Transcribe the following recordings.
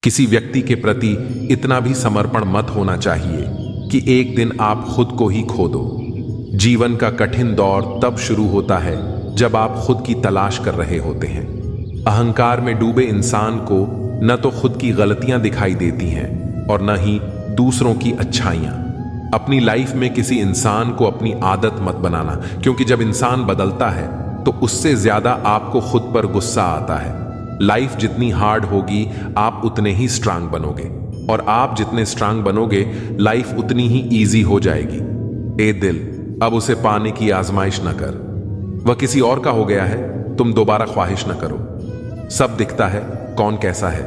किसी व्यक्ति के प्रति इतना भी समर्पण मत होना चाहिए कि एक दिन आप खुद को ही खो दो। जीवन का कठिन दौर तब शुरू होता है जब आप खुद की तलाश कर रहे होते हैं। अहंकार में डूबे इंसान को न तो खुद की गलतियां दिखाई देती हैं और न ही दूसरों की अच्छाइयां। अपनी लाइफ में किसी इंसान को अपनी आदत मत बनाना, क्योंकि जब इंसान बदलता है तो उससे ज्यादा आपको खुद पर गुस्सा आता है। लाइफ जितनी हार्ड होगी आप उतने ही स्ट्रांग बनोगे, और आप जितने स्ट्रांग बनोगे लाइफ उतनी ही इजी हो जाएगी। ए दिल, अब उसे पाने की आजमाइश न कर। वह किसी और का हो गया है, तुम दोबारा ख्वाहिश न करो। सब दिखता है, कौन कैसा है।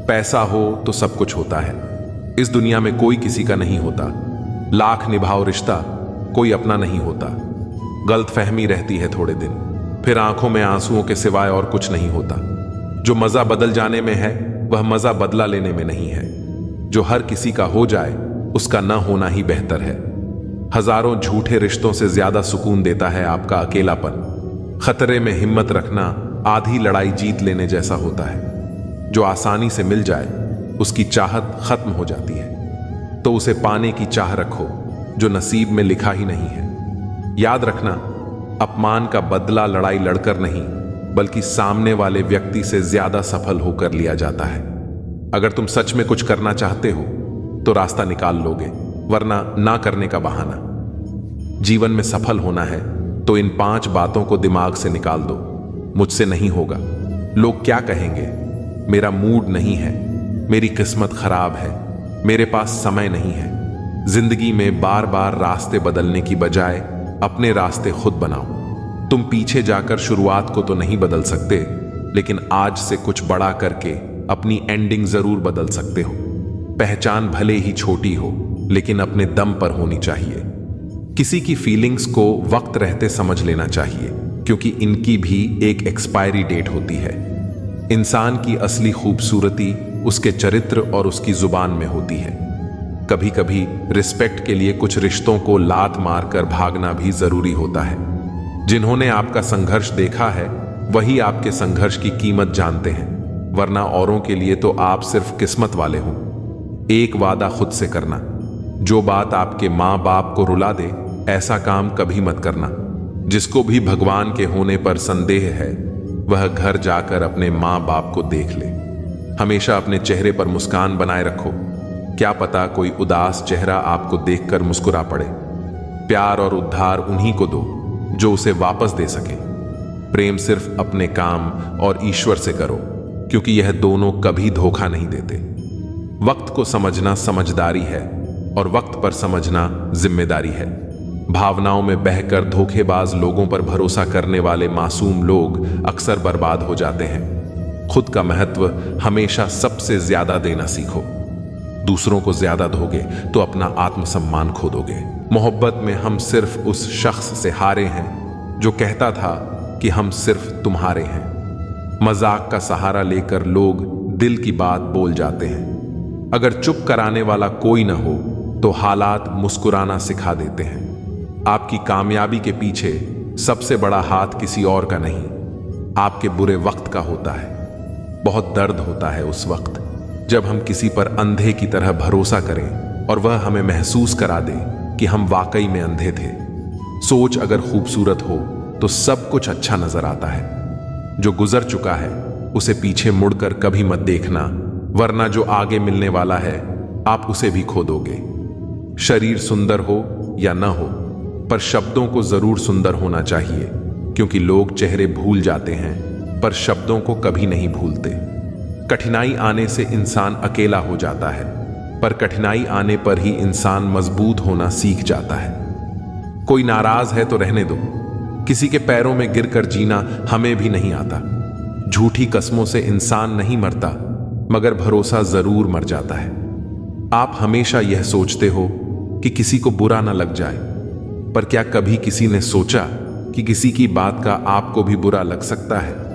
पैसा हो तो सब कुछ होता है। इस दुनिया में कोई किसी का नहीं होता। लाख निभाओ रिश्ता, कोई अपना नहीं होता। गलतफहमी रहती है थोड़े दिन, फिर आंखों में आंसुओं के सिवाय और कुछ नहीं होता। जो मजा बदल जाने में है वह मजा बदला लेने में नहीं है। जो हर किसी का हो जाए उसका न होना ही बेहतर है। हजारों झूठे रिश्तों से ज्यादा सुकून देता है आपका अकेलापन। खतरे में हिम्मत रखना आधी लड़ाई जीत लेने जैसा होता है। जो आसानी से मिल जाए उसकी चाहत खत्म हो जाती है, तो उसे पाने की चाह रखो जो नसीब में लिखा ही नहीं है। याद रखना, अपमान का बदला लड़ाई लड़कर नहीं बल्कि सामने वाले व्यक्ति से ज्यादा सफल होकर लिया जाता है। अगर तुम सच में कुछ करना चाहते हो तो रास्ता निकाल लोगे, वरना ना करने का बहाना। जीवन में सफल होना है तो इन 5 बातों को दिमाग से निकाल दो। मुझसे नहीं होगा, लोग क्या कहेंगे, मेरा मूड नहीं है, मेरी किस्मत खराब है, मेरे पास समय नहीं है। जिंदगी में बार बार रास्ते बदलने की बजाय अपने रास्ते खुद बनाओ। तुम पीछे जाकर शुरुआत को तो नहीं बदल सकते, लेकिन आज से कुछ बड़ा करके अपनी एंडिंग जरूर बदल सकते हो। पहचान भले ही छोटी हो लेकिन अपने दम पर होनी चाहिए। किसी की फीलिंग्स को वक्त रहते समझ लेना चाहिए, क्योंकि इनकी भी एक एक्सपायरी डेट होती है। इंसान की असली खूबसूरती उसके चरित्र और उसकी जुबान में होती है। कभी कभी रिस्पेक्ट के लिए कुछ रिश्तों को लात मारकर भागना भी जरूरी होता है। जिन्होंने आपका संघर्ष देखा है वही आपके संघर्ष की कीमत जानते हैं, वरना औरों के लिए तो आप सिर्फ किस्मत वाले हो। एक वादा खुद से करना, जो बात आपके माँ बाप को रुला दे ऐसा काम कभी मत करना। जिसको भी भगवान के होने पर संदेह है वह घर जाकर अपने माँ बाप को देख ले। हमेशा अपने चेहरे पर मुस्कान बनाए रखो, क्या पता कोई उदास चेहरा आपको देखकर मुस्कुरा पड़े। प्यार और उद्धार उन्हीं को दो जो उसे वापस दे सके। प्रेम सिर्फ अपने काम और ईश्वर से करो, क्योंकि यह दोनों कभी धोखा नहीं देते। वक्त को समझना समझदारी है और वक्त पर समझना जिम्मेदारी है। भावनाओं में बहकर धोखेबाज लोगों पर भरोसा करने वाले मासूम लोग अक्सर बर्बाद हो जाते हैं। खुद का महत्व हमेशा सबसे ज्यादा देना सीखो। दूसरों को ज्यादा दोगे तो अपना आत्मसम्मान खो दोगे। मोहब्बत में हम सिर्फ उस शख्स से हारे हैं जो कहता था कि हम सिर्फ तुम्हारे हैं। मजाक का सहारा लेकर लोग दिल की बात बोल जाते हैं। अगर चुप कराने वाला कोई ना हो तो हालात मुस्कुराना सिखा देते हैं। आपकी कामयाबी के पीछे सबसे बड़ा हाथ किसी और का नहीं, आपके बुरे वक्त का होता है। बहुत दर्द होता है उस वक्त जब हम किसी पर अंधे की तरह भरोसा करें और वह हमें महसूस करा दे कि हम वाकई में अंधे थे। सोच अगर खूबसूरत हो तो सब कुछ अच्छा नजर आता है। जो गुजर चुका है उसे पीछे मुड़कर कभी मत देखना, वरना जो आगे मिलने वाला है आप उसे भी खो दोगे। शरीर सुंदर हो या न हो, पर शब्दों को जरूर सुंदर होना चाहिए, क्योंकि लोग चेहरे भूल जाते हैं पर शब्दों को कभी नहीं भूलते। कठिनाई आने से इंसान अकेला हो जाता है, पर कठिनाई आने पर ही इंसान मजबूत होना सीख जाता है। कोई नाराज है तो रहने दो, किसी के पैरों में गिरकर जीना हमें भी नहीं आता। झूठी कस्मों से इंसान नहीं मरता, मगर भरोसा जरूर मर जाता है। आप हमेशा यह सोचते हो कि किसी को बुरा ना लग जाए, पर क्या कभी किसी ने सोचा कि किसी की बात का आपको भी बुरा लग सकता है?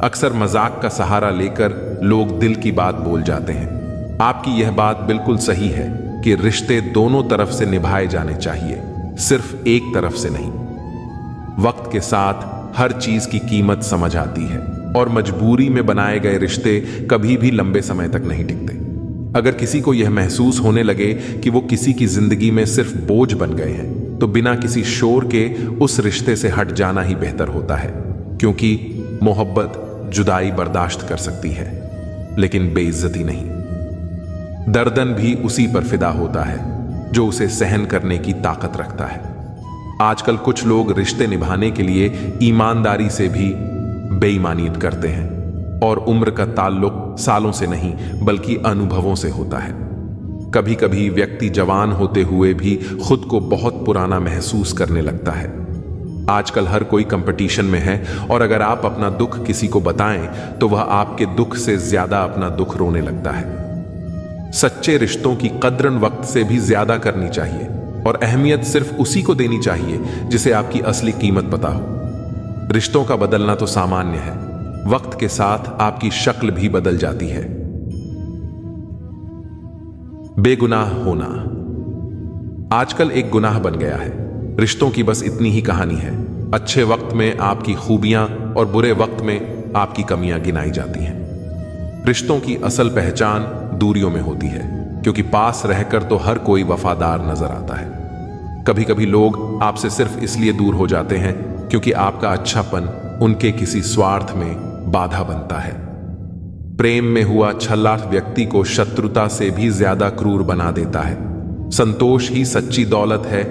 अक्सर मजाक का सहारा लेकर लोग दिल की बात बोल जाते हैं। आपकी यह बात बिल्कुल सही है कि रिश्ते दोनों तरफ से निभाए जाने चाहिए, सिर्फ एक तरफ से नहीं। वक्त के साथ हर चीज की कीमत समझ आती है। और मजबूरी में बनाए गए रिश्ते कभी भी लंबे समय तक नहीं टिकते। अगर किसी को यह महसूस होने लगे कि वो किसी की जिंदगी में सिर्फ बोझ बन गए हैं, तो बिना किसी शोर के उस रिश्ते से हट जाना ही बेहतर होता है, क्योंकि मोहब्बत जुदाई बर्दाश्त कर सकती है लेकिन बेइज्जती नहीं। दर्दन भी उसी पर फिदा होता है जो उसे सहन करने की ताकत रखता है। आजकल कुछ लोग रिश्ते निभाने के लिए ईमानदारी से भी बेईमानियत करते हैं और उम्र का ताल्लुक सालों से नहीं बल्कि अनुभवों से होता है। कभी कभी व्यक्ति जवान होते हुए भी खुद को बहुत पुराना महसूस करने लगता है। आजकल हर कोई कंपटीशन में है और अगर आप अपना दुख किसी को बताएं तो वह आपके दुख से ज्यादा अपना दुख रोने लगता है। सच्चे रिश्तों की कद्र वक्त से भी ज्यादा करनी चाहिए और अहमियत सिर्फ उसी को देनी चाहिए जिसे आपकी असली कीमत पता हो। रिश्तों का बदलना तो सामान्य है, वक्त के साथ आपकी शक्ल भी बदल जाती है। बेगुनाह होना आजकल एक गुनाह बन गया है। रिश्तों की बस इतनी ही कहानी है। अच्छे वक्त में आपकी खूबियां और बुरे वक्त में आपकी कमियां गिनाई जाती हैं। रिश्तों की असल पहचान दूरियों में होती है, क्योंकि पास रहकर तो हर कोई वफादार नजर आता है। कभी कभी लोग आपसे सिर्फ इसलिए दूर हो जाते हैं क्योंकि आपका अच्छापन उनके किसी स्वार्थ में बाधा बनता है। प्रेम में हुआ छल्ला व्यक्ति को शत्रुता से भी ज्यादा क्रूर बना देता है। संतोष ही सच्ची दौलत है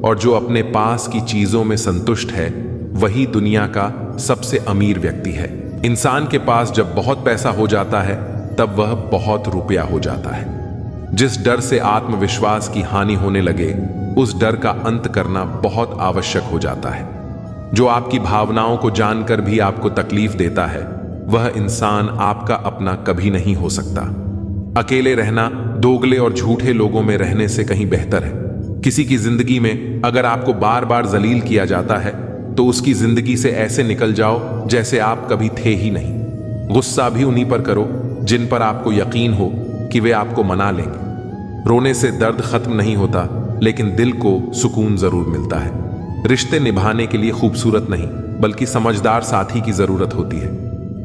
और जो अपने पास की चीजों में संतुष्ट है वही दुनिया का सबसे अमीर व्यक्ति है। इंसान के पास जब बहुत पैसा हो जाता है तब वह बहुत रुपया हो जाता है। जिस डर से आत्मविश्वास की हानि होने लगे उस डर का अंत करना बहुत आवश्यक हो जाता है। जो आपकी भावनाओं को जानकर भी आपको तकलीफ देता है वह इंसान आपका अपना कभी नहीं हो सकता। अकेले रहना दोगले और झूठे लोगों में रहने से कहीं बेहतर है। किसी की जिंदगी में अगर आपको बार बार जलील किया जाता है तो उसकी जिंदगी से ऐसे निकल जाओ जैसे आप कभी थे ही नहीं। गुस्सा भी उन्हीं पर करो जिन पर आपको यकीन हो कि वे आपको मना लेंगे। रोने से दर्द खत्म नहीं होता लेकिन दिल को सुकून जरूर मिलता है। रिश्ते निभाने के लिए खूबसूरत नहीं बल्कि समझदार साथी की जरूरत होती है।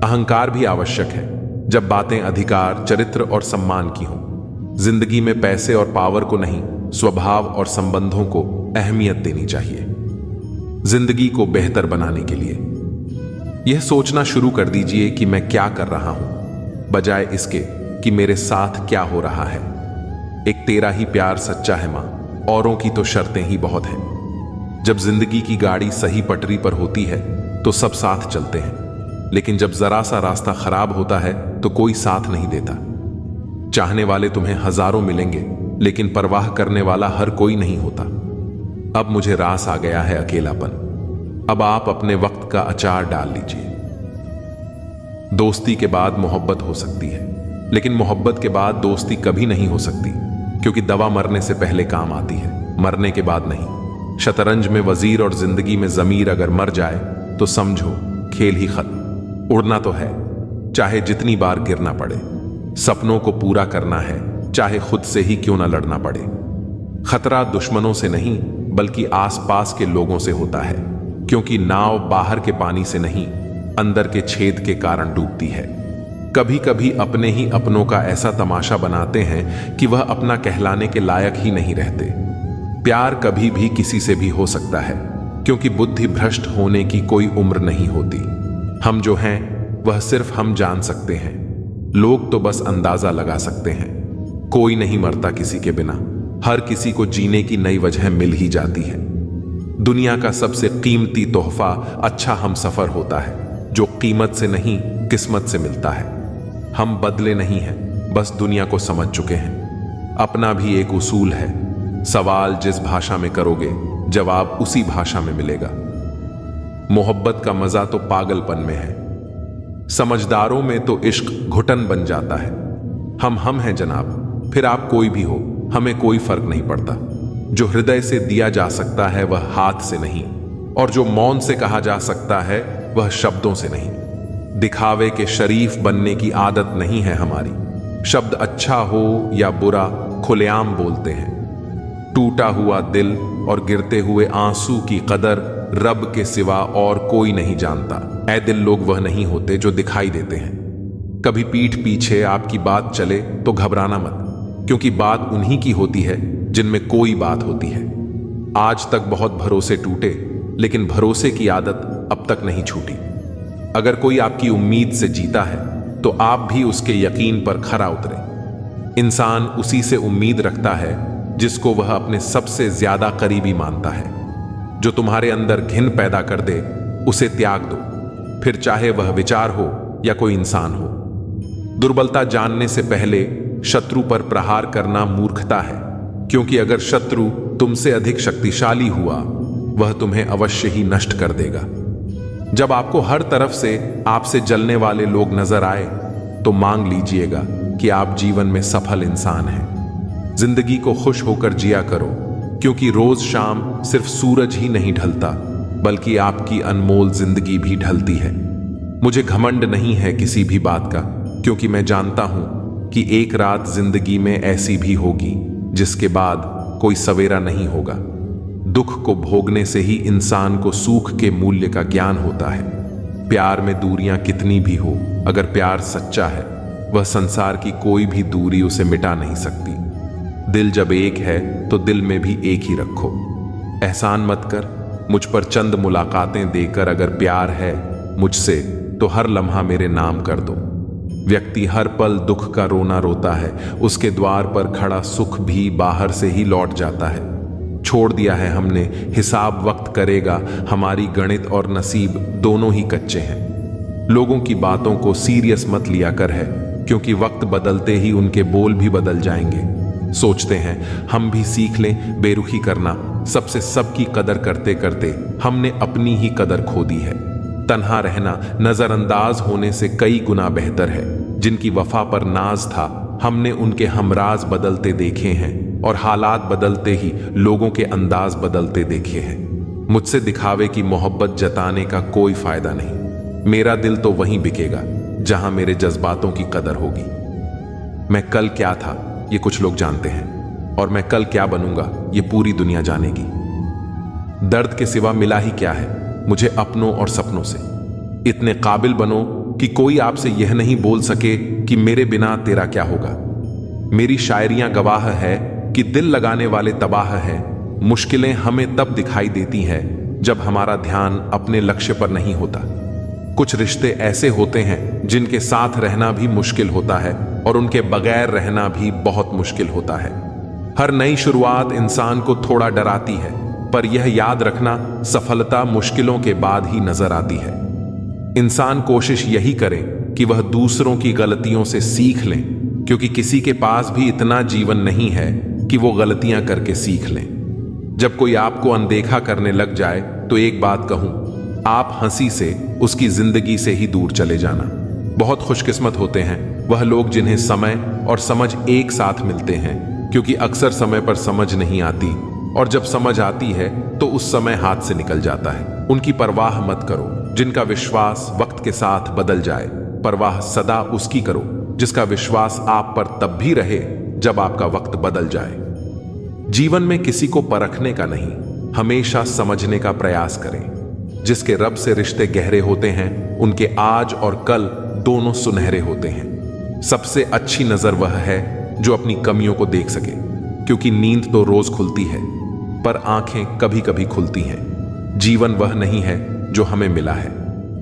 अहंकार भी आवश्यक है जब बातें अधिकार, चरित्र और सम्मान की हों। जिंदगी में पैसे और पावर को नहीं, स्वभाव और संबंधों को अहमियत देनी चाहिए। जिंदगी को बेहतर बनाने के लिए यह सोचना शुरू कर दीजिए कि मैं क्या कर रहा हूं, बजाय इसके कि मेरे साथ क्या हो रहा है। एक तेरा ही प्यार सच्चा है मां, औरों की तो शर्तें ही बहुत हैं। जब जिंदगी की गाड़ी सही पटरी पर होती है तो सब साथ चलते हैं, लेकिन जब जरा सा रास्ता खराब होता है तो कोई साथ नहीं देता। चाहने वाले तुम्हें हजारों मिलेंगे लेकिन परवाह करने वाला हर कोई नहीं होता। अब मुझे रास आ गया है अकेलापन। अब आप अपने वक्त का अचार डाल लीजिए। दोस्ती के बाद मोहब्बत हो सकती है, लेकिन मोहब्बत के बाद दोस्ती कभी नहीं हो सकती, क्योंकि दवा मरने से पहले काम आती है, मरने के बाद नहीं। शतरंज में वजीर और जिंदगी में जमीर अगर मर जाए तो समझो खेल ही खत्म। उड़ना तो है, चाहे जितनी बार गिरना पड़े। सपनों को पूरा करना है, चाहे खुद से ही क्यों ना लड़ना पड़े। खतरा दुश्मनों से नहीं बल्कि आसपास के लोगों से होता है, क्योंकि नाव बाहर के पानी से नहीं अंदर के छेद के कारण डूबती है। कभी कभी अपने ही अपनों का ऐसा तमाशा बनाते हैं कि वह अपना कहलाने के लायक ही नहीं रहते। प्यार कभी भी किसी से भी हो सकता है, क्योंकि बुद्धि भ्रष्ट होने की कोई उम्र नहीं होती। हम जो हैं वह सिर्फ हम जान सकते हैं, लोग तो बस अंदाजा लगा सकते हैं। कोई नहीं मरता किसी के बिना, हर किसी को जीने की नई वजह मिल ही जाती है। दुनिया का सबसे कीमती तोहफा अच्छा हमसफर होता है, जो कीमत से नहीं किस्मत से मिलता है। हम बदले नहीं हैं, बस दुनिया को समझ चुके हैं। अपना भी एक उसूल है, सवाल जिस भाषा में करोगे जवाब उसी भाषा में मिलेगा। मोहब्बत का मजा तो पागलपन में है, समझदारों में तो इश्क घुटन बन जाता है। हम हैं जनाब, फिर आप कोई भी हो, हमें कोई फर्क नहीं पड़ता। जो हृदय से दिया जा सकता है वह हाथ से नहीं, और जो मौन से कहा जा सकता है वह शब्दों से नहीं। दिखावे के शरीफ बनने की आदत नहीं है हमारी। शब्द अच्छा हो या बुरा खुलेआम बोलते हैं। टूटा हुआ दिल और गिरते हुए आंसू की कदर रब के सिवा और कोई नहीं जानता। ऐ दिल, लोग वह नहीं होते जो दिखाई देते हैं। कभी पीठ पीछे आपकी बात चले तो घबराना मत, क्योंकि बात उन्हीं की होती है जिनमें कोई बात होती है। आज तक बहुत भरोसे टूटे, लेकिन भरोसे की आदत अब तक नहीं छूटी। अगर कोई आपकी उम्मीद से जीता है तो आप भी उसके यकीन पर खरा उतरे। इंसान उसी से उम्मीद रखता है जिसको वह अपने सबसे ज्यादा करीबी मानता है। जो तुम्हारे अंदर घिन पैदा कर दे उसे त्याग दो, फिर चाहे वह विचार हो या कोई इंसान हो। दुर्बलता जानने से पहले शत्रु पर प्रहार करना मूर्खता है, क्योंकि अगर शत्रु तुमसे अधिक शक्तिशाली हुआ वह तुम्हें अवश्य ही नष्ट कर देगा। जब आपको हर तरफ से आपसे जलने वाले लोग नजर आए तो मांग लीजिएगा कि आप जीवन में सफल इंसान हैं। जिंदगी को खुश होकर जिया करो, क्योंकि रोज शाम सिर्फ सूरज ही नहीं ढलता, बल्कि आपकी अनमोल जिंदगी भी ढलती है। मुझे घमंड नहीं है किसी भी बात का, क्योंकि मैं जानता हूं कि एक रात जिंदगी में ऐसी भी होगी जिसके बाद कोई सवेरा नहीं होगा। दुख को भोगने से ही इंसान को सुख के मूल्य का ज्ञान होता है। प्यार में दूरियां कितनी भी हो, अगर प्यार सच्चा है वह संसार की कोई भी दूरी उसे मिटा नहीं सकती। दिल जब एक है तो दिल में भी एक ही रखो। एहसान मत कर मुझ पर चंद मुलाकातें देकर, अगर प्यार है मुझसे तो हर लम्हा मेरे नाम कर दो। व्यक्ति हर पल दुख का रोना रोता है, उसके द्वार पर खड़ा सुख भी बाहर से ही लौट जाता है। छोड़ दिया है हमने हिसाब, वक्त करेगा, हमारी गणित और नसीब दोनों ही कच्चे हैं। लोगों की बातों को सीरियस मत लिया कर है, क्योंकि वक्त बदलते ही उनके बोल भी बदल जाएंगे। सोचते हैं हम भी सीख लें बेरुखी करना, सबसे सबकी कदर करते करते हमने अपनी ही कदर खो दी है। तन्हा रहना नजरअंदाज होने से कई गुना बेहतर है। जिनकी वफा पर नाज था हमने उनके हमराज बदलते देखे हैं, और हालात बदलते ही लोगों के अंदाज बदलते देखे हैं। मुझसे दिखावे की मोहब्बत जताने का कोई फायदा नहीं। मेरा दिल तो वहीं बिकेगा जहां मेरे जज्बातों की कदर होगी। मैं कल क्या था ये कुछ लोग जानते हैं, और मैं कल क्या बनूंगा ये पूरी दुनिया जानेगी। दर्द के सिवा मिला ही क्या है मुझे अपनों और सपनों से। इतने काबिल बनो कि कोई आपसे यह नहीं बोल सके कि मेरे बिना तेरा क्या होगा। मेरी शायरियां गवाह है कि दिल लगाने वाले तबाह हैं। मुश्किलें हमें तब दिखाई देती हैं जब हमारा ध्यान अपने लक्ष्य पर नहीं होता। कुछ रिश्ते ऐसे होते हैं जिनके साथ रहना भी मुश्किल होता है, और उनके बगैर रहना भी बहुत मुश्किल होता है। हर नई शुरुआत इंसान को थोड़ा डराती है, पर यह याद रखना सफलता मुश्किलों के बाद ही नजर आती है। इंसान कोशिश यही करे कि वह दूसरों की गलतियों से सीख लें, क्योंकि किसी के पास भी इतना जीवन नहीं है कि वो गलतियां करके सीख लें। जब कोई आपको अनदेखा करने लग जाए तो एक बात कहूं, आप हंसी से उसकी जिंदगी से ही दूर चले जाना। बहुत खुशकिस्मत होते हैं वह लोग जिन्हें समय और समझ एक साथ मिलते हैं, क्योंकि अक्सर समय पर समझ नहीं आती, और जब समझ आती है तो उस समय हाथ से निकल जाता है। उनकी परवाह मत करो जिनका विश्वास वक्त के साथ बदल जाए। परवाह सदा उसकी करो जिसका विश्वास आप पर तब भी रहे जब आपका वक्त बदल जाए। जीवन में किसी को परखने का नहीं, हमेशा समझने का प्रयास करें। जिसके रब से रिश्ते गहरे होते हैं उनके आज और कल दोनों सुनहरे होते हैं। सबसे अच्छी नजर वह है जो अपनी कमियों को देख सके, क्योंकि नींद तो रोज खुलती है पर आंखें कभी कभी खुलती हैं। जीवन वह नहीं है जो हमें मिला है,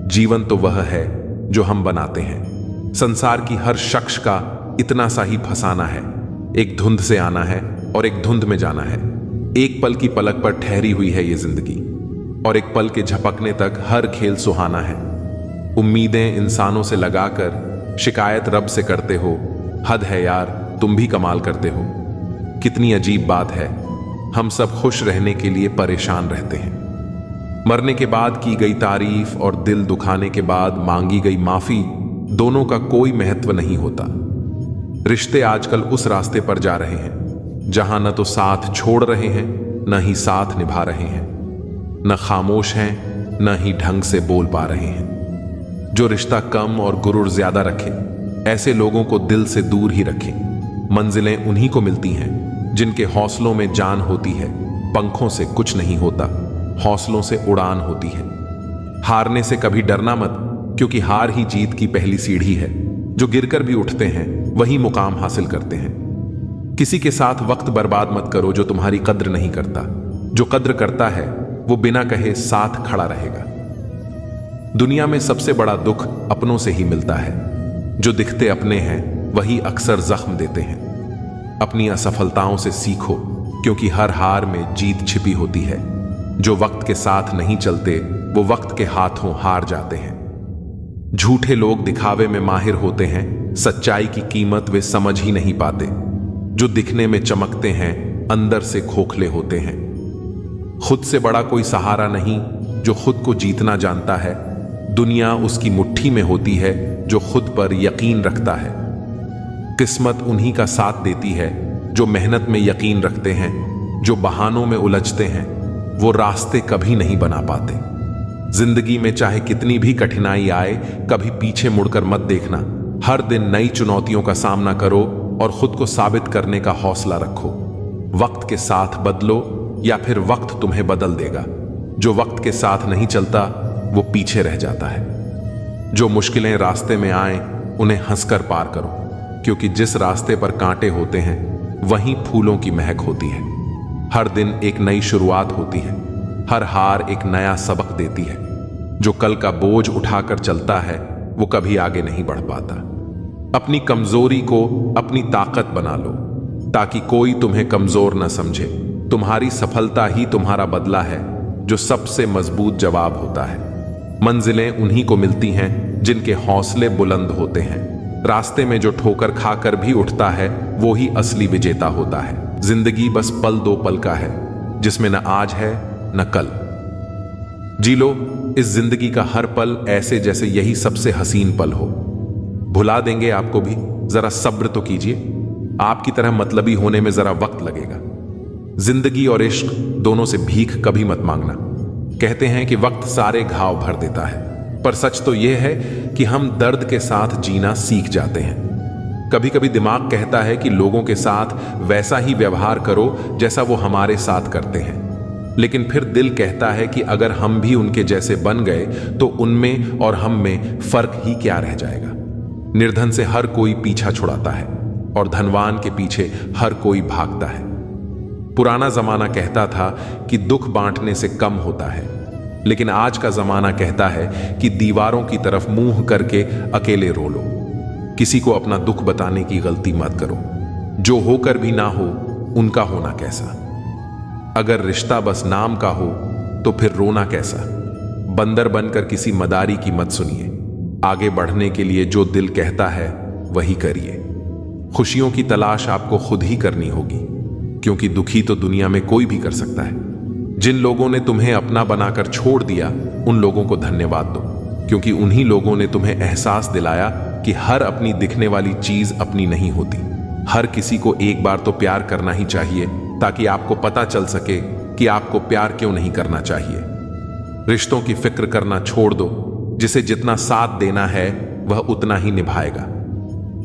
जीवन तो वह है जो हम बनाते हैं। संसार की हर शख्स का इतना सा ही फसाना है, एक धुंध से आना है और एक धुंध में जाना है। एक पल की पलक पर ठहरी हुई है ये जिंदगी, और एक पल के झपकने तक हर खेल सुहाना है। उम्मीदें इंसानों से लगाकर शिकायत रब से करते हो, हद है यार तुम भी कमाल करते हो। कितनी अजीब बात है, हम सब खुश रहने के लिए परेशान रहते हैं। मरने के बाद की गई तारीफ और दिल दुखाने के बाद मांगी गई माफी, दोनों का कोई महत्व नहीं होता। रिश्ते आजकल उस रास्ते पर जा रहे हैं जहां न तो साथ छोड़ रहे हैं न ही साथ निभा रहे हैं, न खामोश हैं न ही ढंग से बोल पा रहे हैं। जो रिश्ता कम और गुरूर ज्यादा रखे, ऐसे लोगों को दिल से दूर ही रखें। मंजिलें उन्हीं को मिलती हैं जिनके हौसलों में जान होती है, पंखों से कुछ नहीं होता। हौसलों से उड़ान होती है। हारने से कभी डरना मत, क्योंकि हार ही जीत की पहली सीढ़ी है। जो गिरकर भी उठते हैं वही मुकाम हासिल करते हैं। किसी के साथ वक्त बर्बाद मत करो जो तुम्हारी कद्र नहीं करता। जो कद्र करता है वो बिना कहे साथ खड़ा रहेगा। दुनिया में सबसे बड़ा दुख अपनों से ही मिलता है। जो दिखते अपने हैं वही अक्सर जख्म देते हैं। अपनी असफलताओं से सीखो, क्योंकि हर हार में जीत छिपी होती है। जो वक्त के साथ नहीं चलते वो वक्त के हाथों हार जाते हैं। झूठे लोग दिखावे में माहिर होते हैं, सच्चाई की कीमत वे समझ ही नहीं पाते। जो दिखने में चमकते हैं अंदर से खोखले होते हैं। खुद से बड़ा कोई सहारा नहीं जो खुद को जीतना जानता है। दुनिया उसकी मुट्ठी में होती है जो खुद पर यकीन रखता है। किस्मत उन्हीं का साथ देती है जो मेहनत में यकीन रखते हैं। जो बहानों में उलझते हैं वो रास्ते कभी नहीं बना पाते। जिंदगी में चाहे कितनी भी कठिनाई आए, कभी पीछे मुड़कर मत देखना। हर दिन नई चुनौतियों का सामना करो और खुद को साबित करने का हौसला रखो। वक्त के साथ बदलो या फिर वक्त तुम्हें बदल देगा। जो वक्त के साथ नहीं चलता वो पीछे रह जाता है। जो मुश्किलें रास्ते में आए उन्हें हंसकर पार करो, क्योंकि जिस रास्ते पर कांटे होते हैं वहीं फूलों की महक होती है। हर दिन एक नई शुरुआत होती है। हर हार एक नया सबक देती है। जो कल का बोझ उठाकर चलता है वो कभी आगे नहीं बढ़ पाता। अपनी कमजोरी को अपनी ताकत बना लो, ताकि कोई तुम्हें कमजोर न समझे। तुम्हारी सफलता ही तुम्हारा बदला है, जो सबसे मजबूत जवाब होता है। मंजिलें उन्हीं को मिलती हैं जिनके हौसले बुलंद होते हैं। रास्ते में जो ठोकर खाकर भी उठता है वो ही असली विजेता होता है। जिंदगी बस पल दो पल का है, जिसमें न आज है न कल। जी लो इस जिंदगी का हर पल ऐसे जैसे यही सबसे हसीन पल हो। भुला देंगे आपको भी, जरा सब्र तो कीजिए। आपकी तरह मतलबी होने में जरा वक्त लगेगा। जिंदगी और इश्क दोनों से भीख कभी मत मांगना। कहते हैं कि वक्त सारे घाव भर देता है, पर सच तो यह है कि हम दर्द के साथ जीना सीख जाते हैं। कभी कभी दिमाग कहता है कि लोगों के साथ वैसा ही व्यवहार करो जैसा वो हमारे साथ करते हैं, लेकिन फिर दिल कहता है कि अगर हम भी उनके जैसे बन गए तो उनमें और हम में फर्क ही क्या रह जाएगा। निर्धन से हर कोई पीछा छुड़ाता है और धनवान के पीछे हर कोई भागता है। पुराना जमाना कहता था कि दुख बांटने से कम होता है, लेकिन आज का जमाना कहता है कि दीवारों की तरफ मुंह करके अकेले रो लो। किसी को अपना दुख बताने की गलती मत करो। जो होकर भी ना हो उनका होना कैसा। अगर रिश्ता बस नाम का हो तो फिर रोना कैसा। बंदर बनकर किसी मदारी की मत सुनिए। आगे बढ़ने के लिए जो दिल कहता है वही करिए। खुशियों की तलाश आपको खुद ही करनी होगी, क्योंकि दुखी तो दुनिया में कोई भी कर सकता है। जिन लोगों ने तुम्हें अपना बनाकर छोड़ दिया उन लोगों को धन्यवाद दो, क्योंकि उन्हीं लोगों ने तुम्हें एहसास दिलाया कि हर अपनी दिखने वाली चीज अपनी नहीं होती। हर किसी को एक बार तो प्यार करना ही चाहिए, ताकि आपको पता चल सके कि आपको प्यार क्यों नहीं करना चाहिए। रिश्तों की फिक्र करना छोड़ दो। जिसे जितना साथ देना है वह उतना ही निभाएगा।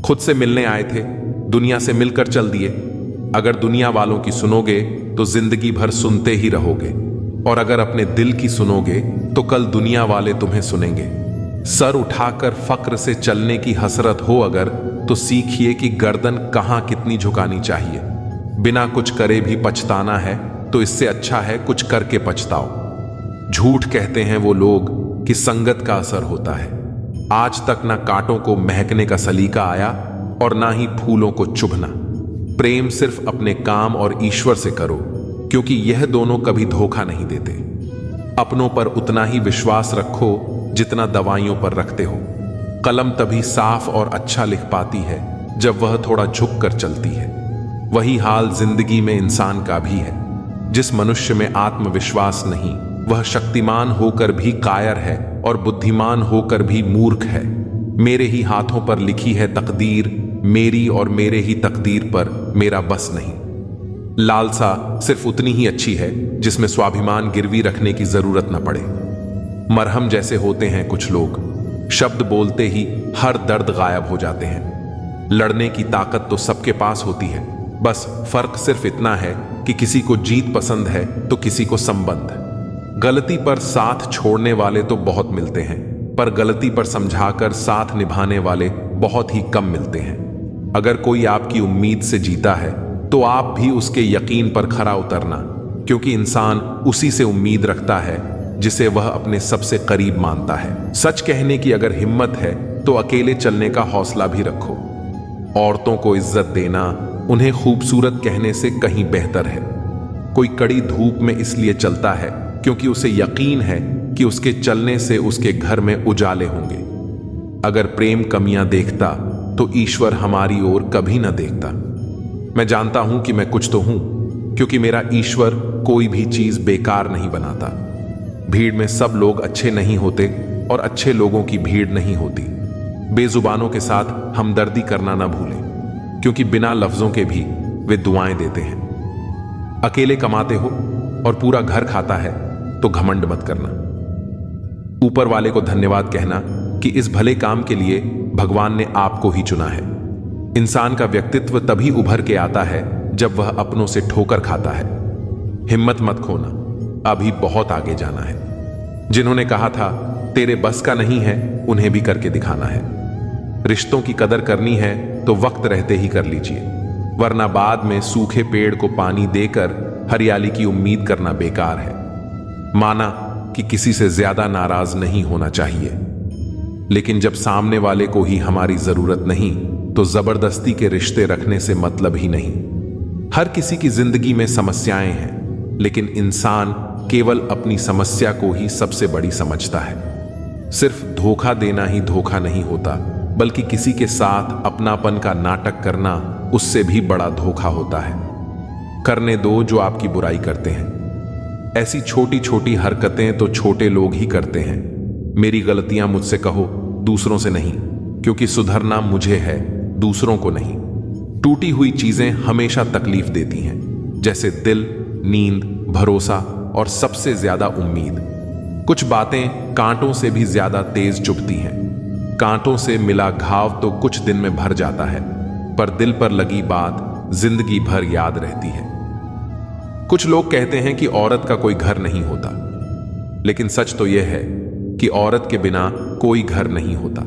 खुद से मिलने आए थे, दुनिया से मिलकर चल दिए। अगर दुनिया वालों की सुनोगे तो जिंदगी भर सुनते ही रहोगे, और अगर अपने दिल की सुनोगे तो कल दुनिया वाले तुम्हें सुनेंगे। सर उठाकर फक्र से चलने की हसरत हो अगर, तो सीखिए कि गर्दन कहां कितनी झुकानी चाहिए। बिना कुछ करे भी पछताना है तो इससे अच्छा है कुछ करके पछताओ। झूठ कहते हैं वो लोग कि संगत का असर होता है। आज तक ना कांटों को महकने का सलीका आया और ना ही फूलों को चुभना। प्रेम सिर्फ अपने काम और ईश्वर से करो, क्योंकि यह दोनों कभी धोखा नहीं देते। अपनों पर उतना ही विश्वास रखो जितना दवाइयों पर रखते हो। कलम तभी साफ और अच्छा लिख पाती है जब वह थोड़ा झुक कर चलती है। वही हाल जिंदगी में इंसान का भी है। जिस मनुष्य में आत्मविश्वास नहीं वह शक्तिमान होकर भी कायर है और बुद्धिमान होकर भी मूर्ख है। मेरे ही हाथों पर लिखी है तकदीर, मेरी और मेरे ही तकदीर पर मेरा बस नहीं। लालसा सिर्फ उतनी ही अच्छी है जिसमें स्वाभिमान गिरवी रखने की जरूरत न पड़े। मरहम जैसे होते हैं कुछ लोग, शब्द बोलते ही हर दर्द गायब हो जाते हैं। लड़ने की ताकत तो सबके पास होती है, बस फर्क सिर्फ इतना है कि किसी को जीत पसंद है तो किसी को संबंध। गलती पर साथ छोड़ने वाले तो बहुत मिलते हैं, पर गलती पर समझाकर साथ निभाने वाले बहुत ही कम मिलते हैं। अगर कोई आपकी उम्मीद से जीता है तो आप भी उसके यकीन पर खरा उतरना, क्योंकि इंसान उसी से उम्मीद रखता है जिसे वह अपने सबसे करीब मानता है। सच कहने की अगर हिम्मत है तो अकेले चलने का हौसला भी रखो। औरतों को इज्जत देना उन्हें खूबसूरत कहने से कहीं बेहतर है। कोई कड़ी धूप में इसलिए चलता है क्योंकि उसे यकीन है कि उसके चलने से उसके घर में उजाले होंगे। अगर प्रेम कमियां देखता तो ईश्वर हमारी ओर कभी ना देखता। मैं जानता हूं कि मैं कुछ तो हूं, क्योंकि मेरा ईश्वर कोई भी चीज बेकार नहीं बनाता। भीड़ में सब लोग अच्छे नहीं होते और अच्छे लोगों की भीड़ नहीं होती। बेजुबानों के साथ हमदर्दी करना ना भूलें, क्योंकि बिना लफ्जों के भी वे दुआएं देते हैं। अकेले कमाते हो और पूरा घर खाता है तो घमंड मत करना। ऊपर वाले को धन्यवाद कहना कि इस भले काम के लिए भगवान ने आपको ही चुना है। इंसान का व्यक्तित्व तभी उभर के आता है जब वह अपनों से ठोकर खाता है। हिम्मत मत खोना, अभी बहुत आगे जाना है। जिन्होंने कहा था तेरे बस का नहीं है, उन्हें भी करके दिखाना है। रिश्तों की कदर करनी है तो वक्त रहते ही कर लीजिए, वरना बाद में सूखे पेड़ को पानी देकर हरियाली की उम्मीद करना बेकार है। माना कि किसी से ज्यादा नाराज नहीं होना चाहिए, लेकिन जब सामने वाले को ही हमारी जरूरत नहीं तो जबरदस्ती के रिश्ते रखने से मतलब ही नहीं। हर किसी की जिंदगी में समस्याएं हैं, लेकिन इंसान केवल अपनी समस्या को ही सबसे बड़ी समझता है। सिर्फ धोखा देना ही धोखा नहीं होता, बल्कि किसी के साथ अपनापन का नाटक करना उससे भी बड़ा धोखा होता है। करने दो जो आपकी बुराई करते हैं। ऐसी छोटी छोटी हरकतें तो छोटे लोग ही करते हैं। मेरी गलतियां मुझसे कहो, दूसरों से नहीं, क्योंकि सुधरना मुझे है, दूसरों को नहीं। टूटी हुई चीजें हमेशा तकलीफ देती हैं, जैसे दिल, नींद, भरोसा और सबसे ज्यादा उम्मीद। कुछ बातें कांटों से भी ज्यादा तेज चुभती हैं। कांटों से मिला घाव तो कुछ दिन में भर जाता है, पर दिल पर लगी बात जिंदगी भर याद रहती है। कुछ लोग कहते हैं कि औरत का कोई घर नहीं होता, लेकिन सच तो यह है कि औरत के बिना कोई घर नहीं होता।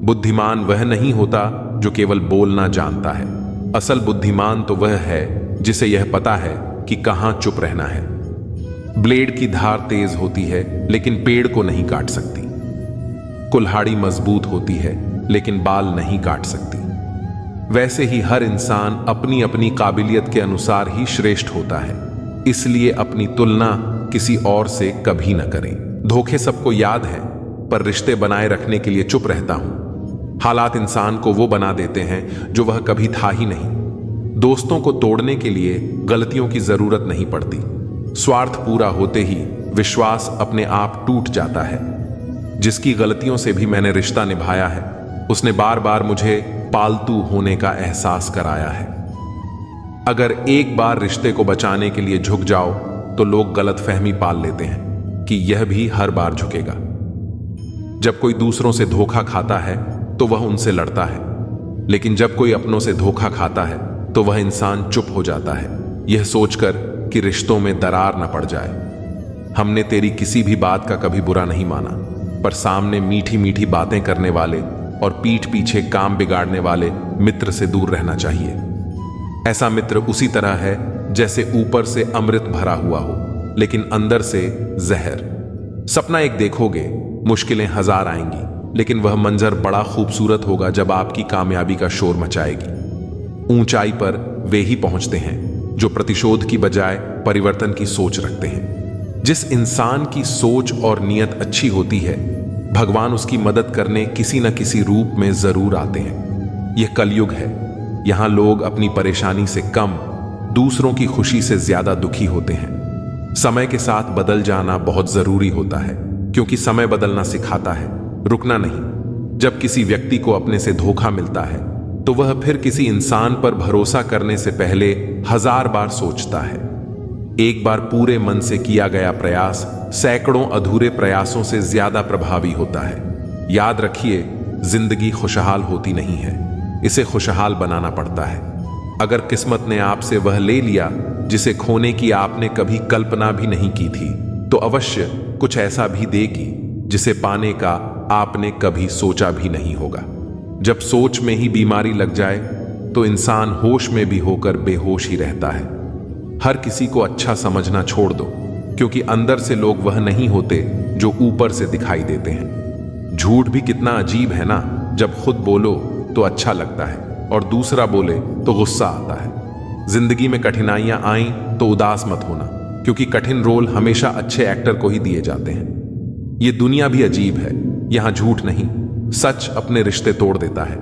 बुद्धिमान वह नहीं होता जो केवल बोलना जानता है। असल बुद्धिमान तो वह है जिसे यह पता है कि कहां चुप रहना है। ब्लेड की धार तेज होती है, लेकिन पेड़ को नहीं काट सकती। कुल्हाड़ी मजबूत होती है, लेकिन बाल नहीं काट सकती। वैसे ही हर इंसान अपनी अपनी काबिलियत के अनुसार ही श्रेष्ठ होता है, इसलिए अपनी तुलना किसी और से कभी न करें। धोखे सबको याद है, पर रिश्ते बनाए रखने के लिए चुप रहता हूं। हालात इंसान को वो बना देते हैं जो वह कभी था ही नहीं। दोस्तों को तोड़ने के लिए गलतियों की जरूरत नहीं पड़ती। स्वार्थ पूरा होते ही विश्वास अपने आप टूट जाता है। जिसकी गलतियों से भी मैंने रिश्ता निभाया है, उसने बार बार मुझे पालतू होने का एहसास कराया है। अगर एक बार रिश्ते को बचाने के लिए झुक जाओ तो लोग गलतफहमी पाल लेते हैं कि यह भी हर बार झुकेगा। जब कोई दूसरों से धोखा खाता है तो वह उनसे लड़ता है, लेकिन जब कोई अपनों से धोखा खाता है तो वह इंसान चुप हो जाता है, यह सोचकर कि रिश्तों में दरार न पड़ जाए। हमने तेरी किसी भी बात का कभी बुरा नहीं माना, पर सामने मीठी मीठी बातें करने वाले और पीठ पीछे काम बिगाड़ने वाले मित्र से दूर रहना चाहिए। ऐसा मित्र उसी तरह है जैसे ऊपर से अमृत भरा हुआ हो, लेकिन अंदर से जहर। सपना एक देखोगे, मुश्किलें हजार आएंगी, लेकिन वह मंजर बड़ा खूबसूरत होगा जब आपकी कामयाबी का शोर मचाएगी। ऊंचाई पर वे ही पहुंचते हैं जो प्रतिशोध की बजाय परिवर्तन की सोच रखते हैं। जिस इंसान की सोच और नीयत अच्छी होती है, भगवान उसकी मदद करने किसी न किसी रूप में जरूर आते हैं। यह कलयुग है, यहां लोग अपनी परेशानी से कम, दूसरों की खुशी से ज्यादा दुखी होते हैं। समय के साथ बदल जाना बहुत जरूरी होता है, क्योंकि समय बदलना सिखाता है, रुकना नहीं। जब किसी व्यक्ति को अपने से धोखा मिलता है तो वह फिर किसी इंसान पर भरोसा करने से पहले 1000 बार सोचता है। एक बार पूरे मन से किया गया प्रयास सैकड़ों अधूरे प्रयासों से ज्यादा प्रभावी होता है। याद रखिए, जिंदगी खुशहाल होती नहीं है, इसे खुशहाल बनाना पड़ता है। अगर किस्मत ने आपसे वह ले लिया जिसे खोने की आपने कभी कल्पना भी नहीं की थी, तो अवश्य कुछ ऐसा भी देगी जिसे पाने का आपने कभी सोचा भी नहीं होगा। जब सोच में ही बीमारी लग जाए तो इंसान होश में भी होकर बेहोश ही रहता है। हर किसी को अच्छा समझना छोड़ दो, क्योंकि अंदर से लोग वह नहीं होते जो ऊपर से दिखाई देते हैं। झूठ भी कितना अजीब है ना, जब खुद बोलो तो अच्छा लगता है और दूसरा बोले तो गुस्सा आता है। जिंदगी में कठिनाइयां आईं तो उदास मत होना, क्योंकि कठिन रोल हमेशा अच्छे एक्टर को ही दिए जाते हैं। ये दुनिया भी अजीब है, यहां झूठ नहीं, सच अपने रिश्ते तोड़ देता है।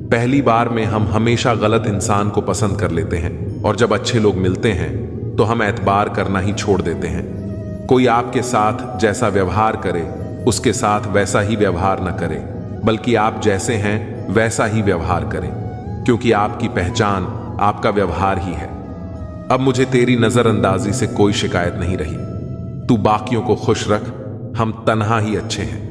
पहली बार में हम हमेशा गलत इंसान को पसंद कर लेते हैं, और जब अच्छे लोग मिलते हैं तो हम एतबार करना ही छोड़ देते हैं। कोई आपके साथ जैसा व्यवहार करे, उसके साथ वैसा ही व्यवहार न करे, बल्कि आप जैसे हैं वैसा ही व्यवहार करें, क्योंकि आपकी पहचान आपका व्यवहार ही है। अब मुझे तेरी नजरअंदाजी से कोई शिकायत नहीं रही। तू बाकियों को खुश रख, हम तन्हा ही अच्छे हैं।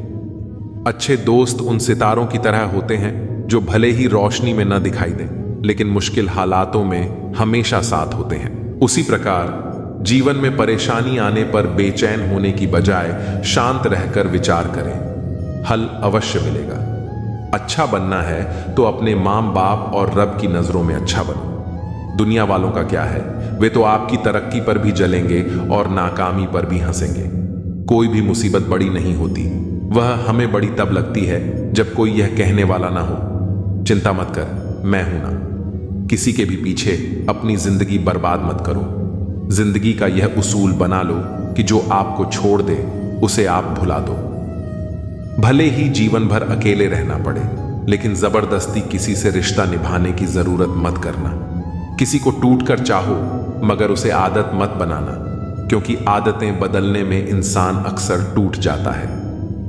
अच्छे दोस्त उन सितारों की तरह होते हैं जो भले ही रोशनी में न दिखाई दें, लेकिन मुश्किल हालातों में हमेशा साथ होते हैं। उसी प्रकार जीवन में परेशानी आने पर बेचैन होने की बजाय शांत रहकर विचार करें, हल अवश्य मिलेगा। अच्छा बनना है तो अपने माँ बाप और रब की नजरों में अच्छा बनो। दुनिया वालों का क्या है, वे तो आपकी तरक्की पर भी जलेंगे और नाकामी पर भी हंसेंगे। कोई भी मुसीबत बड़ी नहीं होती, वह हमें बड़ी तब लगती है जब कोई यह कहने वाला ना हो, चिंता मत कर, मैं हूं ना। किसी के भी पीछे अपनी जिंदगी बर्बाद मत करो। जिंदगी का यह उसूल बना लो कि जो आपको छोड़ दे उसे आप भुला दो। भले ही जीवन भर अकेले रहना पड़े, लेकिन जबरदस्ती किसी से रिश्ता निभाने की जरूरत मत करना। किसी को टूट कर चाहो, मगर उसे आदत मत बनाना, क्योंकि आदतें बदलने में इंसान अक्सर टूट जाता है।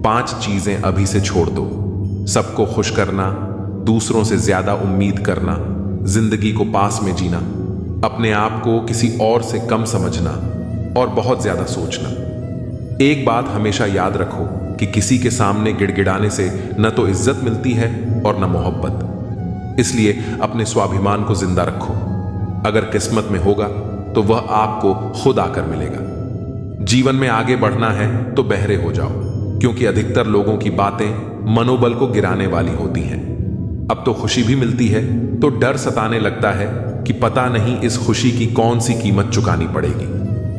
5 चीजें अभी से छोड़ दो: सबको खुश करना, दूसरों से ज्यादा उम्मीद करना, जिंदगी को पास में जीना, अपने आप को किसी और से कम समझना और बहुत ज्यादा सोचना। एक बात हमेशा याद रखो कि किसी के सामने गिड़गिड़ाने से न तो इज्जत मिलती है और न मोहब्बत। इसलिए अपने स्वाभिमान को जिंदा रखो। अगर किस्मत में होगा तो वह आपको खुद आकर मिलेगा। जीवन में आगे बढ़ना है तो बहरे हो जाओ, क्योंकि अधिकतर लोगों की बातें मनोबल को गिराने वाली होती हैं। अब तो खुशी भी मिलती है तो डर सताने लगता है कि पता नहीं इस खुशी की कौन सी कीमत चुकानी पड़ेगी।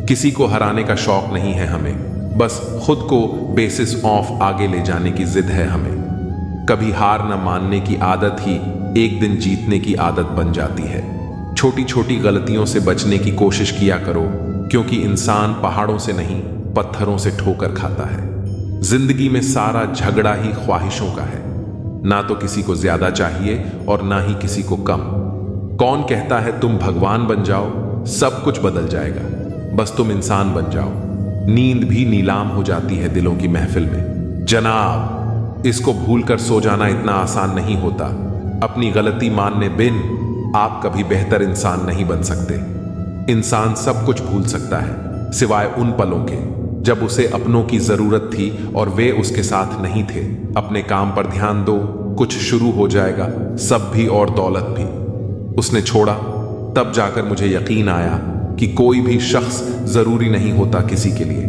किसी को हराने का शौक नहीं है हमें, बस खुद को बेसिस ऑफ आगे ले जाने की जिद है हमें। कभी हार न मानने की आदत ही एक दिन जीतने की आदत बन जाती है। छोटी छोटी गलतियों से बचने की कोशिश किया करो, क्योंकि इंसान पहाड़ों से नहीं पत्थरों से ठोकर खाता है। जिंदगी में सारा झगड़ा ही ख्वाहिशों का है। ना तो किसी को ज्यादा चाहिए और ना ही किसी को कम। कौन कहता है तुम भगवान बन जाओ, सब कुछ बदल जाएगा, बस तुम इंसान बन जाओ। नींद भी नीलाम हो जाती है दिलों की महफिल में। जनाब, इसको भूलकर सो जाना इतना आसान नहीं होता। अपनी गलती मानने बिन आप कभी बेहतर इंसान नहीं बन सकते। इंसान सब कुछ भूल सकता है, सिवाय उन पलों के जब उसे अपनों की जरूरत थी और वे उसके साथ नहीं थे। अपने काम पर ध्यान दो, कुछ शुरू हो जाएगा, सब भी और दौलत भी। उसने छोड़ा, तब जाकर मुझे यकीन आया कि कोई भी शख्स जरूरी नहीं होता किसी के लिए।